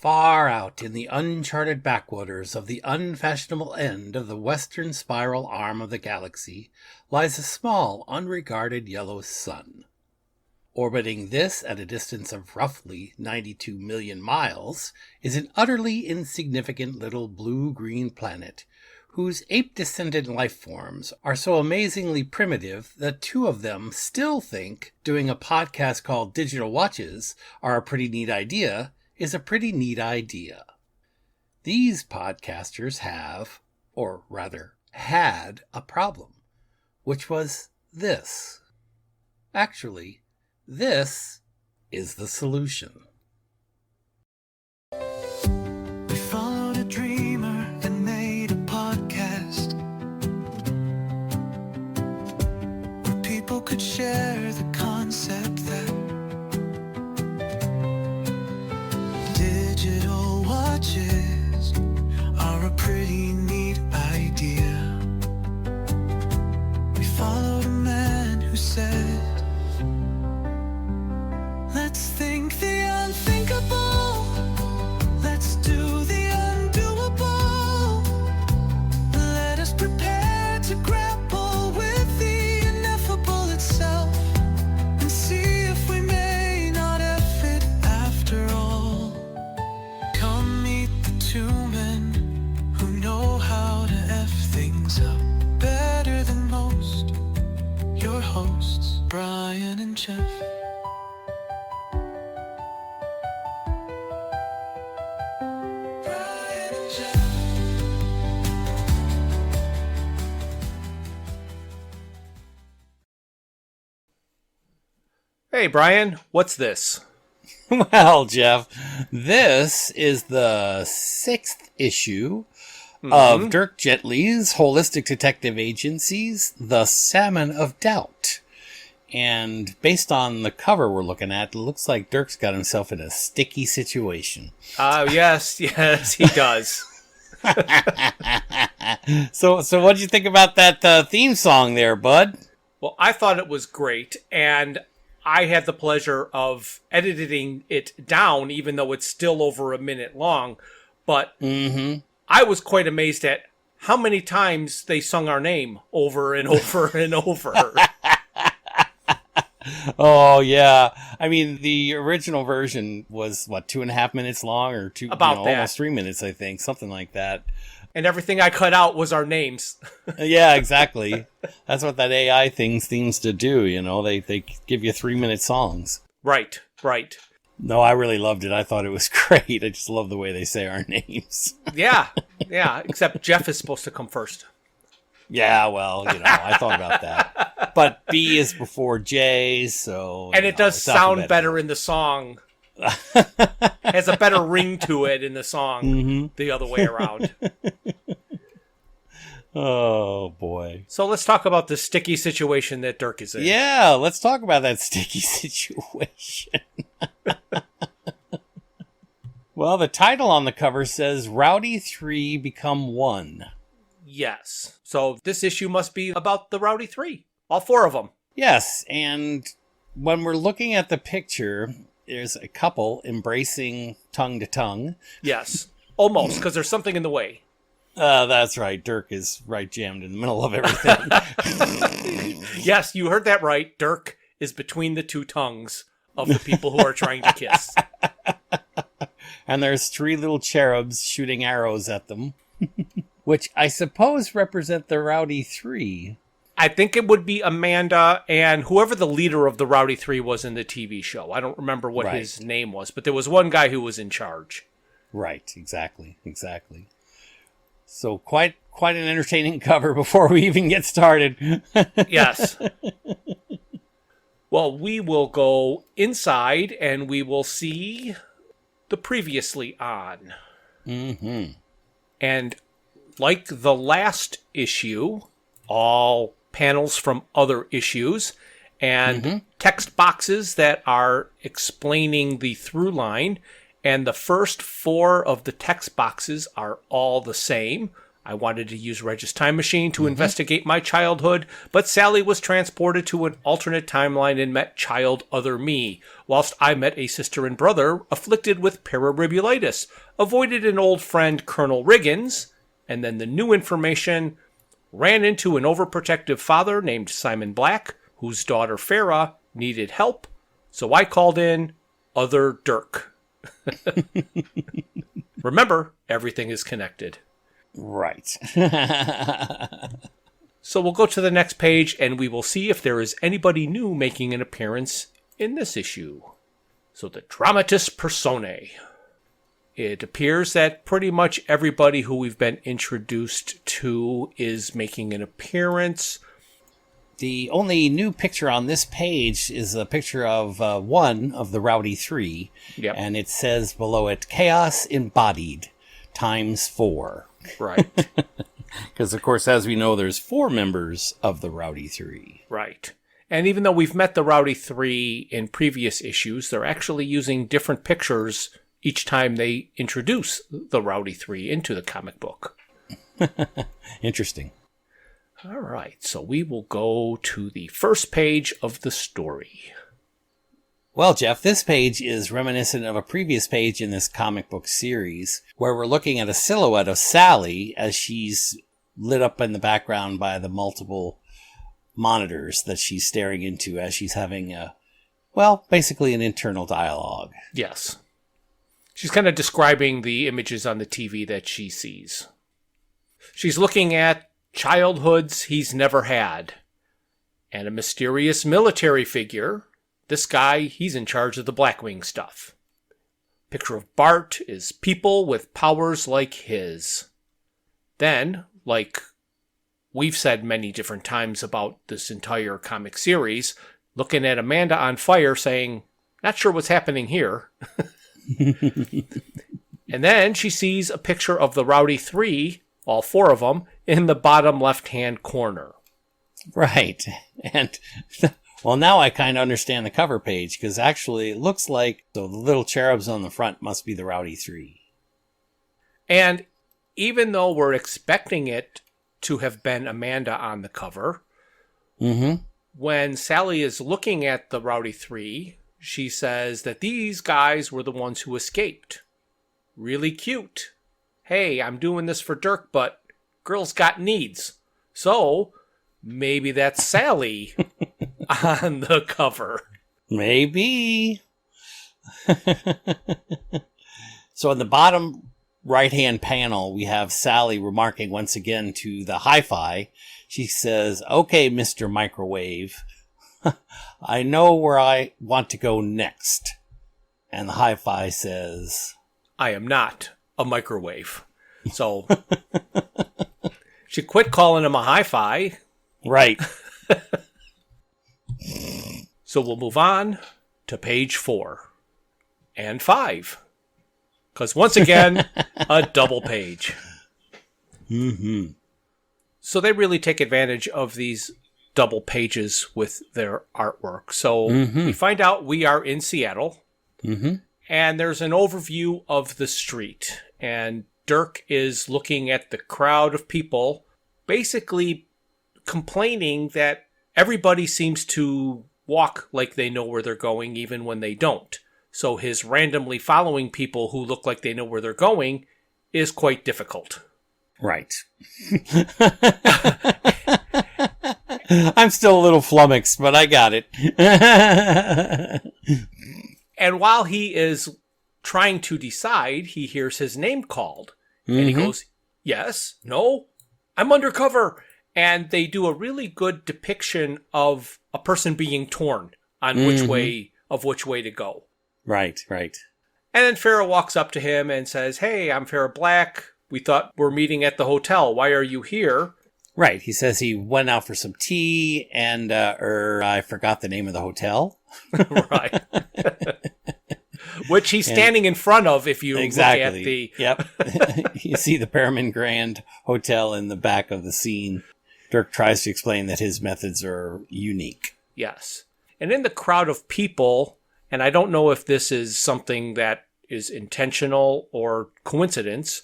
Far out in the uncharted backwaters of the unfashionable end of the western spiral arm of the galaxy lies a small, unregarded yellow sun. Orbiting this at a distance of roughly 92 million miles is an utterly insignificant little blue-green planet whose ape-descendant life forms are so amazingly primitive that two of them still think doing a podcast called Digital Watches are a pretty neat idea is a pretty neat idea. These podcasters have, or rather had, a problem, which was this. Actually, this is the solution. We followed a dreamer and made a podcast where people could share the concept that digital watches are a pretty neat idea. We followed a man who said, let's think the unthinkable. Let's do the undoable. Let us prepare to grapple with the ineffable itself and see if we may not F it after all. Come meet the two men who know how to F things up better than most. Your hosts, Brian and Jeff. Hey, Brian, what's this? Well, Jeff, this is the 6th issue of Dirk Gently's Holistic Detective Agency's The Salmon of Doubt. And based on the cover we're looking at, it looks like Dirk's got himself in a sticky situation. Yes, he does. So what'd you think about that theme song there, bud? Well, I thought it was great, and I had the pleasure of editing it down, even though it's still over a minute long. But I was quite amazed at how many times they sung our name over and over and over. Oh, yeah. I mean, the original version was, 2.5 minutes long or almost 3 minutes, I think. Something like that. And everything I cut out was our names. Yeah, exactly. That's what that AI thing seems to do, you know. They give you 3-minute songs. Right. No, I really loved it. I thought it was great. I just love the way they say our names. Yeah, except Jeff is supposed to come first. Yeah, well, I thought about that. But B is before J, so... And it does sound better in the song. Has a better ring to it in the song the other way around. Oh, boy. So let's talk about the sticky situation that Dirk is in. Yeah, let's talk about that sticky situation. Well, the title on the cover says, Rowdy 3 Become 1. Yes. So this issue must be about the Rowdy 3. All 4 of them. Yes, and when we're looking at the picture, there's a couple embracing tongue to tongue. Yes. Almost, because there's something in the way. That's right. Dirk is right jammed in the middle of everything. Yes, you heard that right. Dirk is between the two tongues of the people who are trying to kiss. And there's 3 little cherubs shooting arrows at them, which I suppose represent the Rowdy 3. I think it would be Amanda and whoever the leader of the Rowdy 3 was in the TV show. I don't remember what his name was, but there was one guy who was in charge. Right, exactly. So quite an entertaining cover before we even get started. Yes. Well, we will go inside and we will see the previously on. And like the last issue, all panels from other issues and text boxes that are explaining the through line. And the first 4 of the text boxes are all the same. I wanted to use Reg's time machine to investigate my childhood, but Sally was transported to an alternate timeline and met child other me, whilst I met a sister and brother afflicted with pararibulitis, avoided an old friend, Colonel Riggins, and then the new information, ran into an overprotective father named Simon Black, whose daughter Farah needed help, so I called in Other Dirk. Remember, everything is connected. Right. So we'll go to the next page and we will see if there is anybody new making an appearance in this issue. So the Dramatis Personae. It appears that pretty much everybody who we've been introduced to is making an appearance. The only new picture on this page is a picture of one of the Rowdy Three. Yep. And it says below it, Chaos Embodied ×4. Right. Because, of course, as we know, there's 4 members of the Rowdy Three. Right. And even though we've met the Rowdy Three in previous issues, they're actually using different pictures each time they introduce the Rowdy Three into the comic book. Interesting. All right, so we will go to the first page of the story. Well, Jeff, this page is reminiscent of a previous page in this comic book series where we're looking at a silhouette of Sally as she's lit up in the background by the multiple monitors that she's staring into as she's having basically an internal dialogue. Yes. She's kind of describing the images on the TV that she sees. She's looking at childhoods he's never had, and a mysterious military figure. This guy, he's in charge of the Blackwing stuff. Picture of Bart is people with powers like his. Then, like we've said many different times about this entire comic series, looking at Amanda on fire saying, not sure what's happening here. And then she sees a picture of the Rowdy Three, all 4 of them, in the bottom left-hand corner. Right. And, well, now I kind of understand the cover page, because actually it looks like the little cherubs on the front must be the Rowdy Three. And even though we're expecting it to have been Amanda on the cover, when Sally is looking at the Rowdy Three, she says that these guys were the ones who escaped. Really cute. Hey, I'm doing this for Dirk, but girls got needs. So, maybe that's Sally on the cover. Maybe. So in the bottom right-hand panel, we have Sally remarking once again to the hi-fi. She says, okay, Mr. Microwave, I know where I want to go next. And the hi-fi says, I am not a microwave. So, she quit calling him a hi-fi. Right. So we'll move on to page 4 and 5. Because once again, a double page. So they really take advantage of these double pages with their artwork. So we find out we are in Seattle. And there's an overview of the street. And Dirk is looking at the crowd of people, basically complaining that everybody seems to walk like they know where they're going, even when they don't. So his randomly following people who look like they know where they're going is quite difficult. Right. I'm still a little flummoxed, but I got it. And while he is trying to decide, he hears his name called. And he goes, yes, no, I'm undercover. And they do a really good depiction of a person being torn on which way to go. Right, right. And then Farah walks up to him and says, hey, I'm Farah Black. We thought we're meeting at the hotel. Why are you here? Right. He says he went out for some tea and, I forgot the name of the hotel. Right. Which he's standing in front of if you look at the... Yep. You see the Perriman Grand Hotel in the back of the scene. Dirk tries to explain that his methods are unique. Yes. And in the crowd of people, and I don't know if this is something that is intentional or coincidence.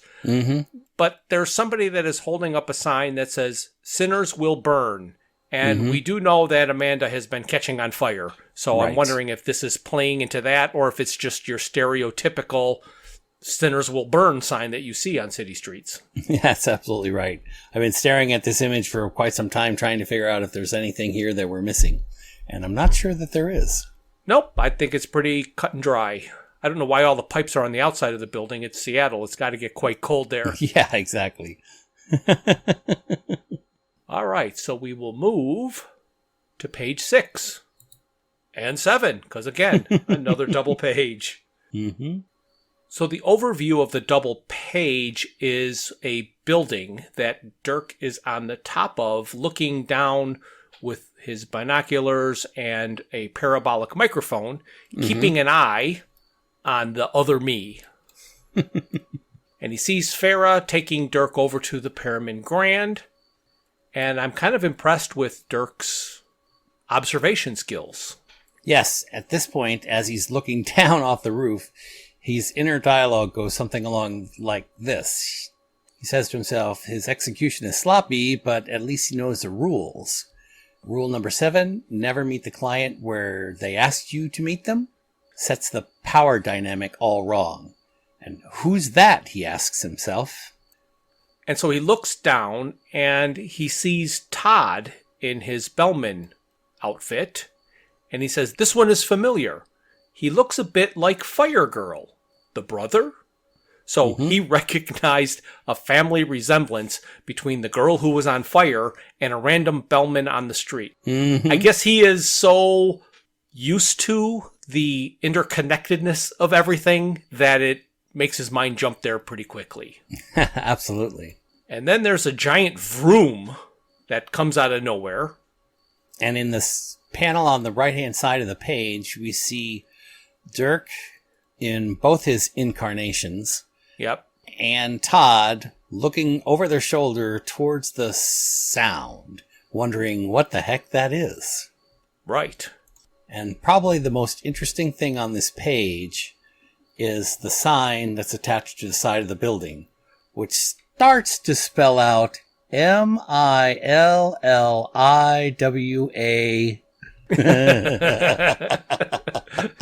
But there's somebody that is holding up a sign that says, "Sinners will burn." And we do know that Amanda has been catching on fire. So I'm wondering if this is playing into that, or if it's just your stereotypical "sinners will burn" sign that you see on city streets. Yeah, that's absolutely right. I've been staring at this image for quite some time, trying to figure out if there's anything here that we're missing. And I'm not sure that there is. Nope, I think it's pretty cut and dry. I don't know why all the pipes are on the outside of the building. It's Seattle. It's got to get quite cold there. Yeah, exactly. All right, so we will move to page 6 and 7, because again, another double page. So the overview of the double page is a building that Dirk is on the top of, looking down with his binoculars and a parabolic microphone, keeping an eye on the other me. And he sees Farah taking Dirk over to the Pyramid Grand, and I'm kind of impressed with Dirk's observation skills. Yes, at this point, as he's looking down off the roof, his inner dialogue goes something along like this. He says to himself, his execution is sloppy, but at least he knows the rules. Rule number 7, never meet the client where they asked you to meet them. Sets the power dynamic all wrong. And who's that, he asks himself. And so he looks down and he sees Todd in his bellman outfit. And he says, "This one is familiar. He looks a bit like Fire Girl, the brother." So he recognized a family resemblance between the girl who was on fire and a random bellman on the street. I guess he is so used to the interconnectedness of everything that it makes his mind jump there pretty quickly. Absolutely. And then there's a giant vroom that comes out of nowhere. And in this panel on the right-hand side of the page, we see Dirk in both his incarnations. Yep. And Todd looking over their shoulder towards the sound, wondering what the heck that is. Right. And probably the most interesting thing on this page is the sign that's attached to the side of the building, which starts to spell out MILLIWA.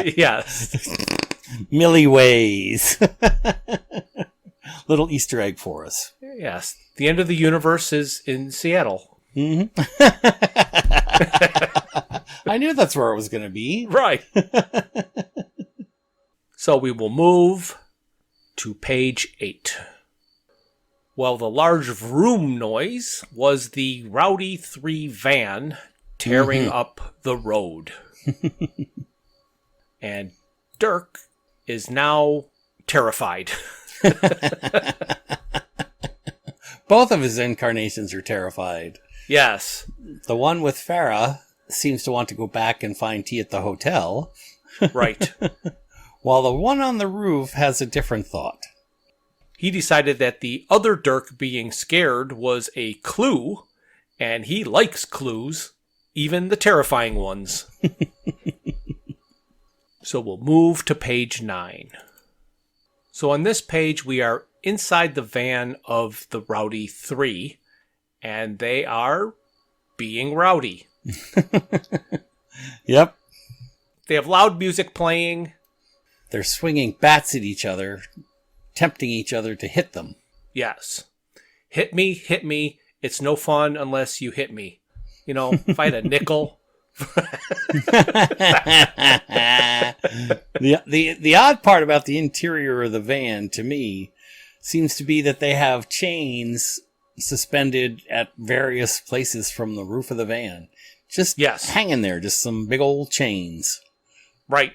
Yes. Millie Ways. Little Easter egg for us. Yes. The end of the universe is in Seattle. I knew that's where it was going to be. Right. So we will move to page 8. Well, the large vroom noise was the Rowdy 3 van tearing up the road. And Dirk is now terrified. Both of his incarnations are terrified. Yes. The one with Farah seems to want to go back and find tea at the hotel. Right. While the one on the roof has a different thought. He decided that the other Dirk being scared was a clue, and he likes clues, even the terrifying ones. So we'll move to page 9. So on this page, we are inside the van of the Rowdy 3, and they are being rowdy. Yep. They have loud music playing. They're swinging bats at each other, tempting each other to hit them. Yes. Hit me. It's no fun unless you hit me. You know, if I had a nickel. The odd part about the interior of the van, to me, seems to be that they have chains suspended at various places from the roof of the van. Just hanging there, just some big old chains. Right.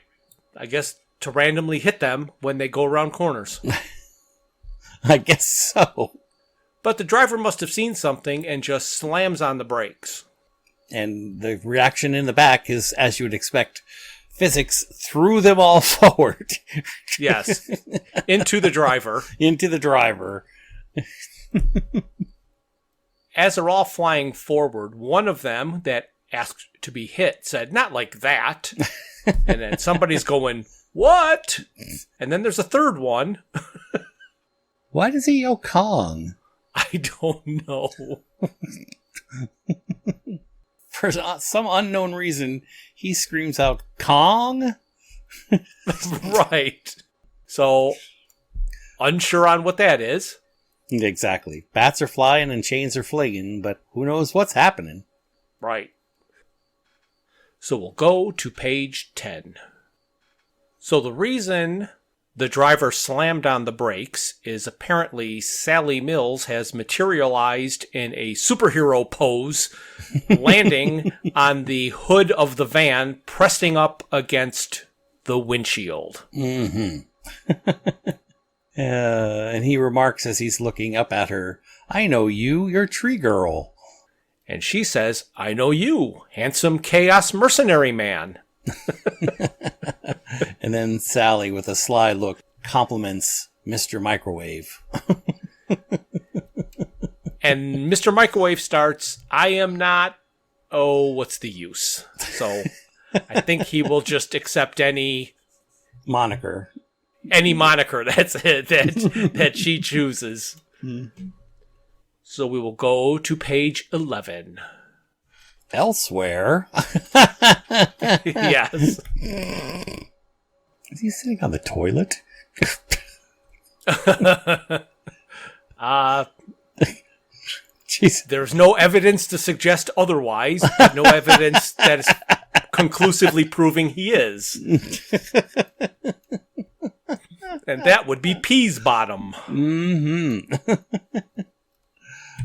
I guess to randomly hit them when they go around corners. I guess so. But the driver must have seen something and just slams on the brakes. And the reaction in the back is, as you would expect, physics threw them all forward. Yes. Into the driver. Into the driver. As they're all flying forward, one of them that asked to be hit said, "Not like that." And then somebody's going, What? And then there's a third one. Why does he yell Kong? I don't know. For some unknown reason, he screams out, Kong? Right. So, unsure on what that is. Exactly. Bats are flying and chains are flinging, but who knows what's happening? Right. So we'll go to page 10. So the reason the driver slammed on the brakes is apparently Sally Mills has materialized in a superhero pose, landing on the hood of the van, pressing up against the windshield. Mm-hmm. And he remarks as he's looking up at her, I know you, you're Tree Girl. And she says, I know you, handsome chaos mercenary man. And then Sally, with a sly look, compliments Mr. Microwave. And Mr. Microwave starts, I am not, what's the use? So I think he will just accept any moniker. That's it, that she chooses. So we will go to page 11. Elsewhere. Yes. Is he sitting on the toilet? Jeez. There's no evidence to suggest otherwise, but no evidence that is conclusively proving he is. And that would be Peas Bottom. Mm-hmm.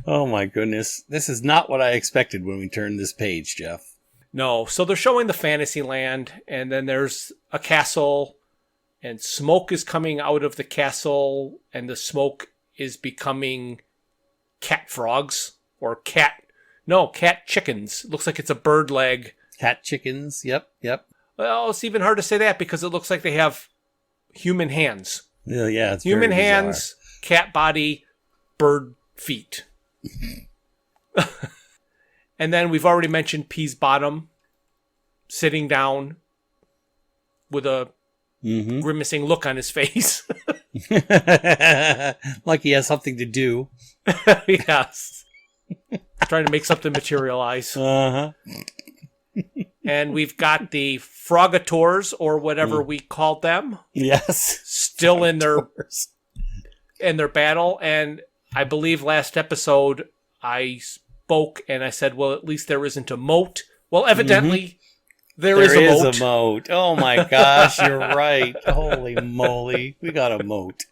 Oh my goodness. This is not what I expected when we turned this page, Jeff. No, so they're showing the Fantasyland, and then there's a castle, and smoke is coming out of the castle, and the smoke is becoming cat frogs, or cat chickens. Looks like it's a bird leg. Cat chickens, yep. Well, it's even hard to say that because it looks like they have human hands. Yeah, it's human very hands, cat body, bird feet. And then we've already mentioned Peas Bottom sitting down with a grimacing look on his face. Like he has something to do. Yes. Trying to make something materialize. Uh-huh. And we've got the Frogators, or whatever we called them. Yes. Still in their battle. And I believe last episode I spoke and I said, well, at least there isn't a moat. Well, evidently there is a moat. Oh my gosh, you're right. Holy moly. We got a moat.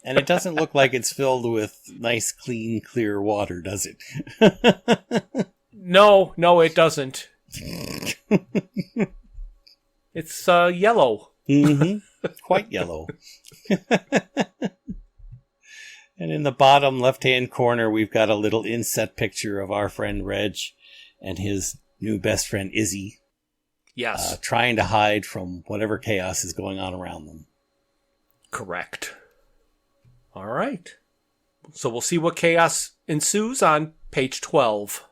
And it doesn't look like it's filled with nice, clean, clear water, does it? No, it doesn't. It's yellow. Mm-hmm. Quite yellow. And in the bottom left-hand corner, we've got a little inset picture of our friend Reg and his new best friend Izzy. Yes. Trying to hide from whatever chaos is going on around them. Correct. All right. So we'll see what chaos ensues on page 12.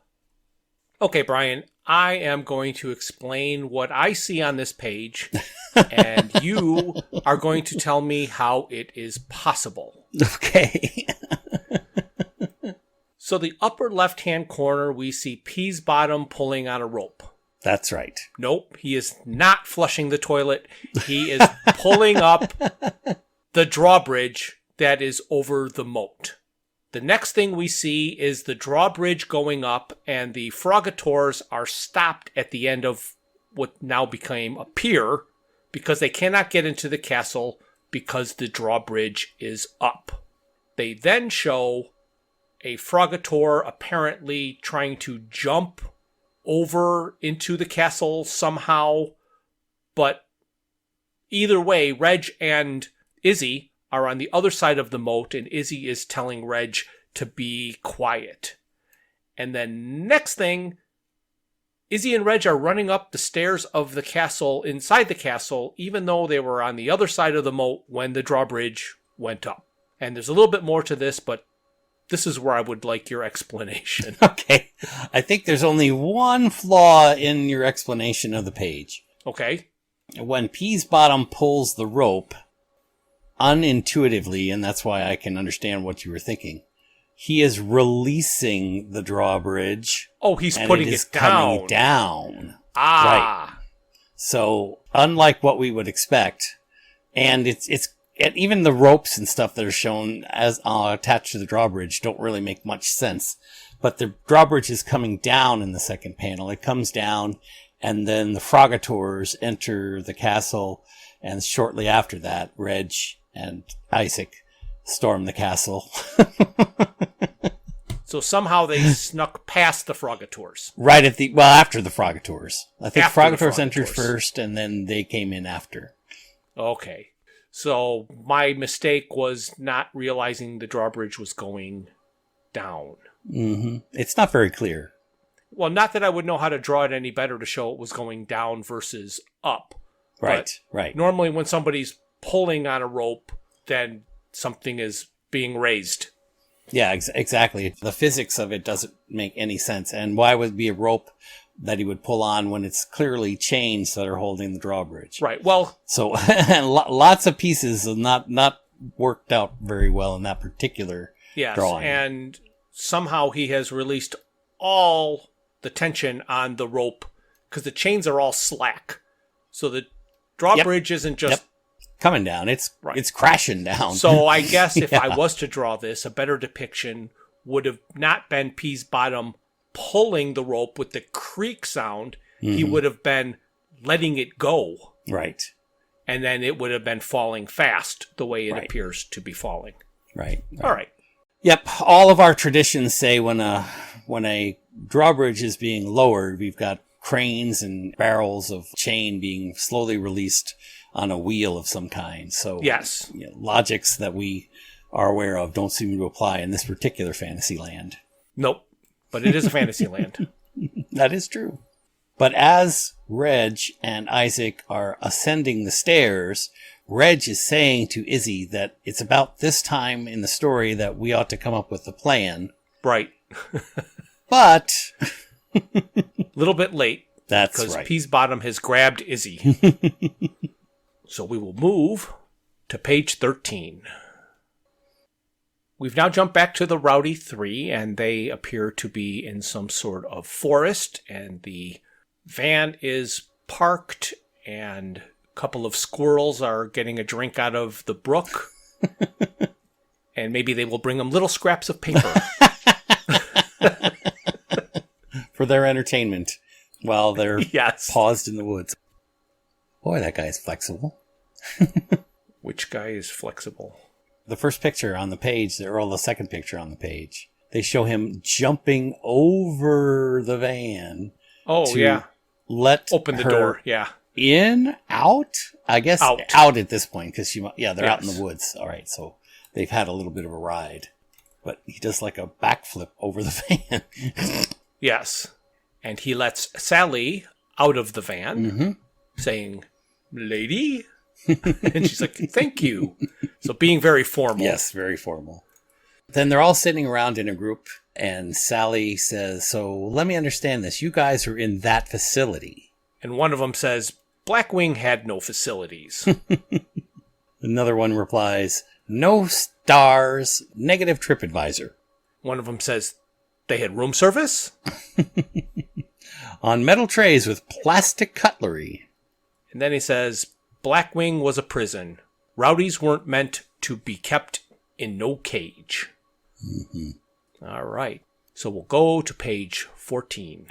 Okay, Brian, I am going to explain what I see on this page, and you are going to tell me how it is possible. Okay. So the upper left-hand corner, we see Peas Bottom pulling on a rope. That's right. Nope, he is not flushing the toilet. He is pulling up the drawbridge that is over the moat. The next thing we see is the drawbridge going up, and the Frogators are stopped at the end of what now became a pier because they cannot get into the castle because the drawbridge is up. They then show a Frogator apparently trying to jump over into the castle somehow, but either way, Reg and Izzy are on the other side of the moat, and Izzy is telling Reg to be quiet. And then next thing, Izzy and Reg are running up the stairs of the castle, inside the castle, even though they were on the other side of the moat when the drawbridge went up. And there's a little bit more to this, but this is where I would like your explanation. Okay. I think there's only one flaw in your explanation of the page. Okay. When Peasbottom pulls the rope, unintuitively, and that's why I can understand what you were thinking, he is releasing the drawbridge. Oh, he's putting it down. Coming down. Ah. Right. So, unlike what we would expect, and and even the ropes and stuff that are shown as attached to the drawbridge don't really make much sense. But the drawbridge is coming down in the second panel. It comes down, and then the Frogators enter the castle, and shortly after that, Reg and Isaac storm the castle. So somehow they snuck past the Frogators. Right after the Frogators. I think After Frogators entered first, and then they came in after. Okay. So my mistake was not realizing the drawbridge was going down. Mm-hmm. It's not very clear. Well, not that I would know how to draw it any better to show it was going down versus up. Right, right. Normally when somebody's pulling on a rope, then something is being raised. Yeah, exactly. The physics of it doesn't make any sense. And why would it be a rope that he would pull on when it's clearly chains that are holding the drawbridge? Right. Well, so lots of pieces are not worked out very well in that particular drawing. And somehow he has released all the tension on the rope because the chains are all slack. So the drawbridge isn't just coming down. It's crashing down. So I guess if I was to draw this, a better depiction would have not been Peasbottom pulling the rope with the creak sound. Mm-hmm. He would have been letting it go. Right. And then it would have been falling fast the way it appears to be falling. Right. All right. Yep. All of our traditions say when a drawbridge is being lowered, we've got cranes and barrels of chain being slowly released on a wheel of some kind. So yes, logics that we are aware of don't seem to apply in this particular fantasy land. Nope. But it is a fantasy land. That is true. But as Reg and Isaac are ascending the stairs, Reg is saying to Izzy that it's about this time in the story that we ought to come up with a plan. Right. But a little bit late. That's because right. Peasbottom has grabbed Izzy. So we will move to page 13. We've now jumped back to the Rowdy Three, and they appear to be in some sort of forest, and the van is parked, and a couple of squirrels are getting a drink out of the brook, and maybe they will bring them little scraps of paper. For their entertainment while they're paused in the woods. Boy, that guy's flexible. Which guy is flexible? The first picture on the page, or the second picture on the page, they show him jumping over the van. Oh, to let open the door. Yeah. In, out? I guess out at this point, because they're out in the woods. All right, so they've had a little bit of a ride. But he does like a backflip over the van. Yes. And he lets Sally out of the van, saying, "Lady?" And she's like, "Thank you." So being very formal. Yes, very formal. Then they're all sitting around in a group, and Sally says, "So let me understand this. You guys are in that facility." And one of them says, "Blackwing had no facilities." Another one replies, "No stars, negative TripAdvisor." One of them says, "They had room service?" On metal trays with plastic cutlery. And then he says, "Blackwing was a prison. Rowdies weren't meant to be kept in no cage." Mm-hmm. All right. So we'll go to page 14.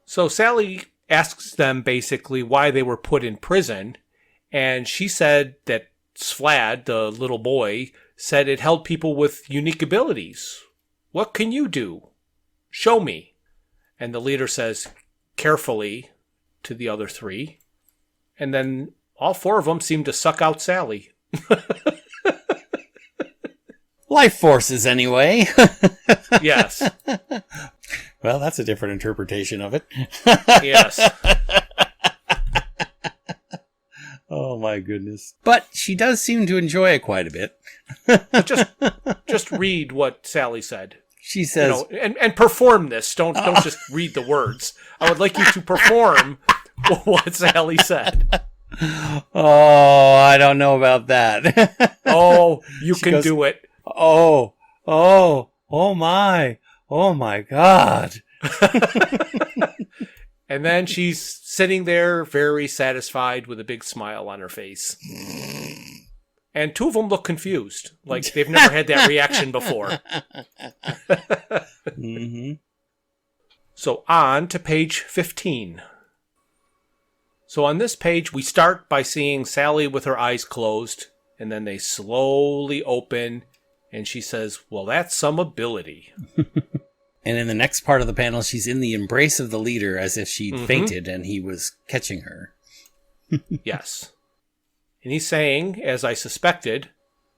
So Sally asks them basically why they were put in prison. And she said that Svlad, the little boy, said it held people with unique abilities. "What can you do? Show me." And the leader says, carefully, to the other three. And then all four of them seem to suck out Sally. Life forces, anyway. Yes. Well, that's a different interpretation of it. Yes. Oh, my goodness. But she does seem to enjoy it quite a bit. But just read what Sally said. She says... and perform this. Don't just read the words. I would like you to perform what Sally said. Oh, I don't know about that. Oh, you can goes, do it. Oh my God. And then she's sitting there very satisfied with a big smile on her face. And two of them look confused, like they've never had that reaction before. Mm-hmm. So on to page 15. So on this page, we start by seeing Sally with her eyes closed, and then they slowly open, and she says, well, that's some ability. And in the next part of the panel, she's in the embrace of the leader as if she'd fainted and he was catching her. Yes. And he's saying, as I suspected,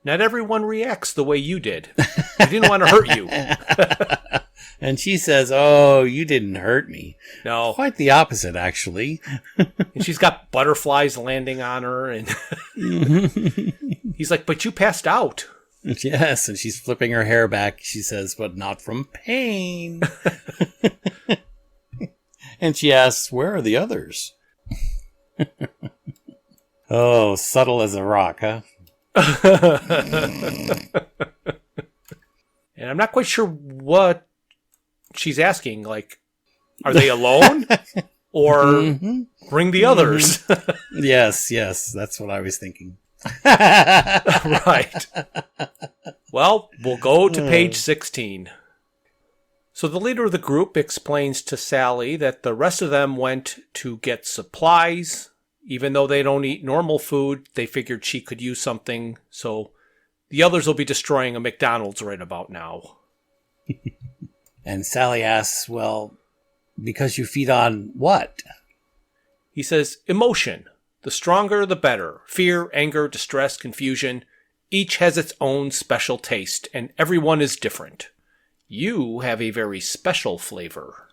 not everyone reacts the way you did. I didn't want to hurt you. And she says, oh, you didn't hurt me. No. Quite the opposite, actually. And she's got butterflies landing on her. And he's like, but you passed out. Yes, and she's flipping her hair back. She says, but not from pain. And she asks, where are the others? Oh, subtle as a rock, huh? And I'm not quite sure what she's asking. Like, are they alone? Or bring the others? Yes, that's what I was thinking. Right. Well, we'll go to page 16. So the leader of the group explains to Sally that the rest of them went to get supplies. Even though they don't eat normal food, they figured she could use something. So the others will be destroying a McDonald's right about now. And Sally asks, well, because you feed on what? He says, emotion. The stronger, the better. Fear, anger, distress, confusion. Each has its own special taste, and everyone is different. You have a very special flavor.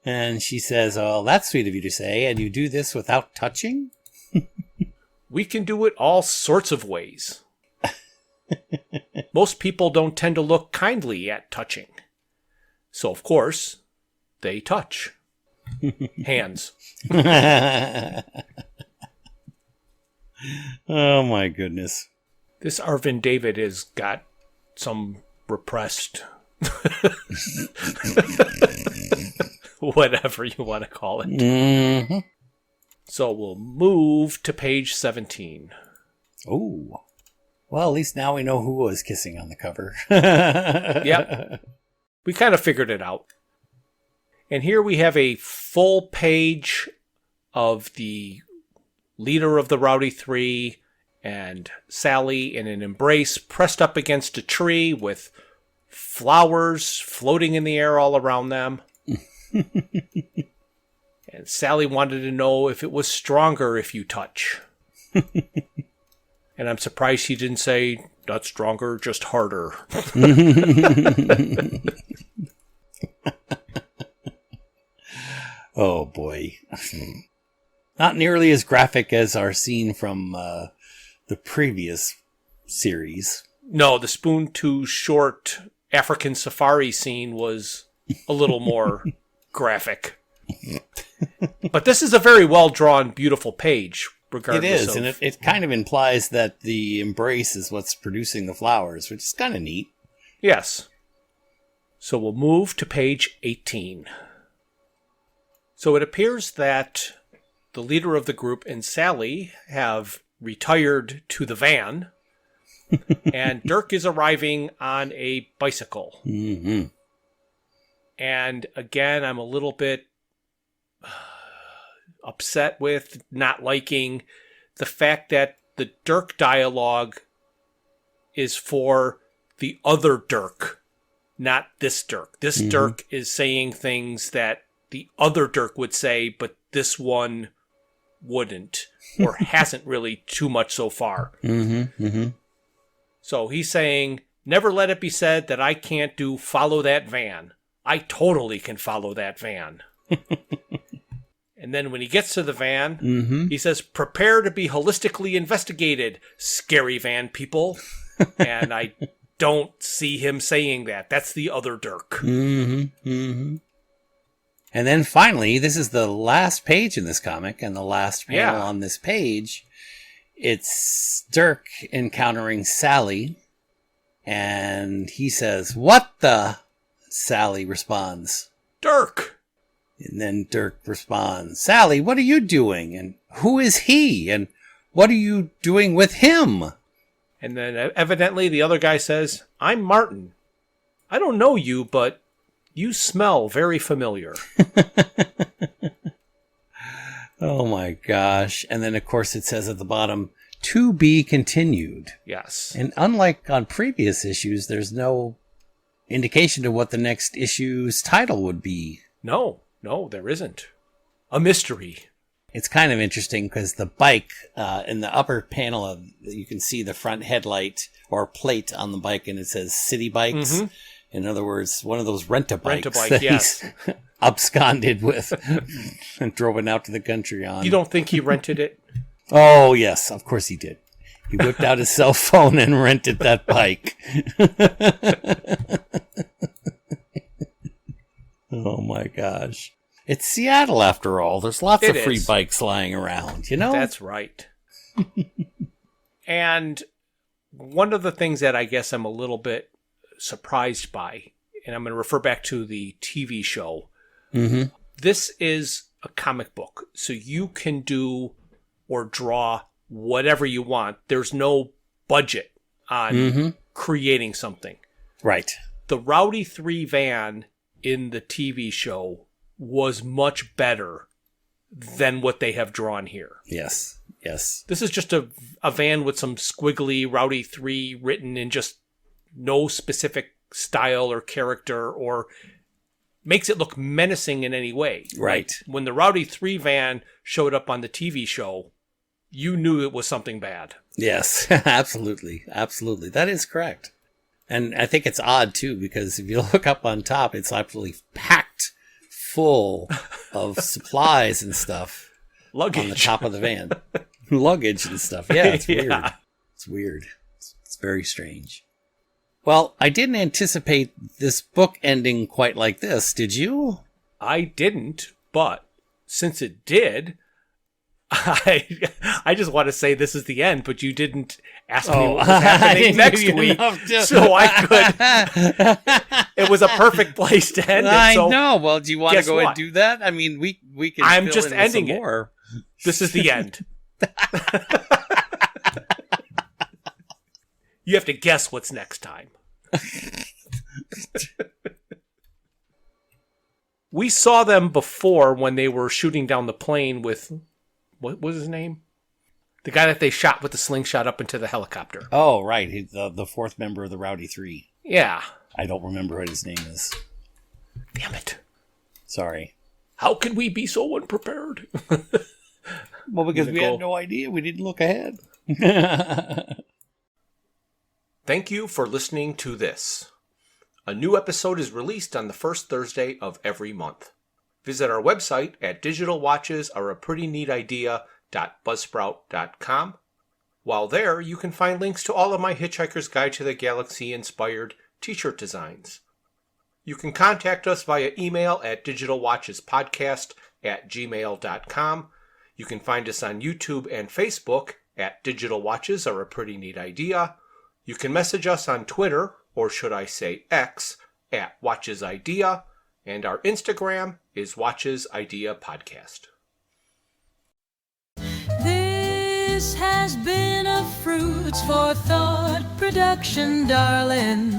And she says, oh, that's sweet of you to say, and you do this without touching? We can do it all sorts of ways. Most people don't tend to look kindly at touching. So, of course, they touch. Hands. Oh, my goodness. This Arvin David has got some repressed... whatever you want to call it. Mm-hmm. So we'll move to page 17. Oh. Well, at least now we know who was kissing on the cover. Yep. We kind of figured it out. And here we have a full page of the leader of the Rowdy Three and Sally in an embrace pressed up against a tree with flowers floating in the air all around them. And Sally wanted to know if it was stronger if you touch. And I'm surprised she didn't say, not stronger, just harder. Oh, boy. Not nearly as graphic as our scene from the previous series. No, the Spoon Too Short African safari scene was a little more graphic. But this is a very well-drawn, beautiful page, regardless. It is, and it kind of implies that the embrace is what's producing the flowers, which is kind of neat. Yes. So we'll move to page 18. So it appears that the leader of the group and Sally have retired to the van, and Dirk is arriving on a bicycle. Mm-hmm. And again, I'm a little bit upset with, not liking the fact that the Dirk dialogue is for the other Dirk, not this Dirk. This Dirk is saying things that the other Dirk would say, but this one wouldn't, or hasn't really too much so far. Mm-hmm. Mm-hmm. So he's saying, never let it be said that I can't do follow that van. I totally can follow that van. And then when he gets to the van, he says, prepare to be holistically investigated, scary van people. And I don't see him saying that. That's the other Dirk. Mm-hmm. Mm-hmm. And then finally, this is the last page in this comic and the last panel Yeah. on this page. It's Dirk encountering Sally. And he says, "What the?" Sally responds, Dirk! and then Dirk responds, "Sally, what are you doing? And who is he? And what are you doing with him?" And then evidently the other guy says, "I'm Martin. I don't know you, but you smell very familiar." Oh my gosh. And then, of course, it says at the bottom, "To be continued." Yes. And unlike on previous issues, there's no indication of what the next issue's title would be. No, there isn't. A mystery. It's kind of interesting because the bike, in the upper panel of, you can see the front headlight or plate on the bike, and it says City Bikes. Mm-hmm. In other words, one of those rent-a-bikes Rent-a-bike, that yes. he's absconded with and drove it out to the country on. You don't think he rented it? Oh, yes, of course he did. He whipped out his cell phone and rented that bike. Oh my gosh. It's Seattle after all. There's lots of free bikes lying around, you know? That's right. And one of the things that I guess I'm a little bit surprised by, and I'm going to refer back to the TV show, this is a comic book. So you can do or draw whatever you want. There's no budget on creating something. Right. The Rowdy 3 van in the TV show was much better than what they have drawn here. Yes. This is just a van with some squiggly Rowdy 3 written in just no specific style or character or makes it look menacing in any way. Right. When the Rowdy 3 van showed up on the TV show, you knew it was something bad. Yes, absolutely. Absolutely. That is correct. And I think it's odd, too, because if you look up on top, it's absolutely packed full of supplies and stuff. Luggage. On the top of the van. Luggage and stuff. Yeah, it's weird. Yeah. It's weird. It's very strange. Well, I didn't anticipate this book ending quite like this, did you? I didn't, but since it did, I just want to say this is the end, but you didn't ask me what was happening next week, so I could. It was a perfect place to end it. I so know. Well, do you want to go what? and do that? I mean, we can. I'm fill just in ending some it. More. This is the end. You have to guess what's next time. We saw them before when they were shooting down the plane with, what was his name? The guy that they shot with the slingshot up into the helicopter. Oh, right. He's the fourth member of the Rowdy 3. Yeah. I don't remember what his name is. Damn it. Sorry. How can we be so unprepared? Well, because we had no idea. We didn't look ahead. Thank you for listening to this. A new episode is released on the first Thursday of every month. Visit our website at digitalwatchesareaprettyneatidea.buzzsprout.com. While there, you can find links to all of my Hitchhiker's Guide to the Galaxy inspired t-shirt designs. You can contact us via email at digitalwatchespodcast@gmail.com. You can find us on YouTube and Facebook at Digital Watches Are a Pretty Neat Idea. You can message us on Twitter, or should I say X, at Watches Idea, and our Instagram is Watches Idea Podcast. This has been a Froods for Thought production, darling.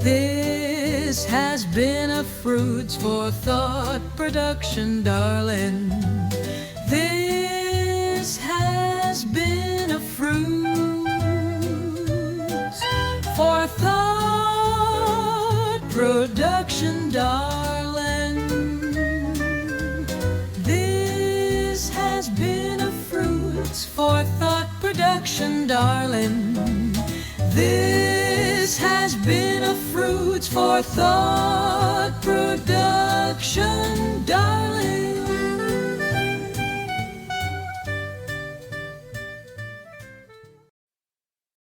This has been a Froods for Thought production, darling. This has been a Froods for Thought production, darling. This has been a Froods for Thought production, darling. This has been a Froods for Thought production.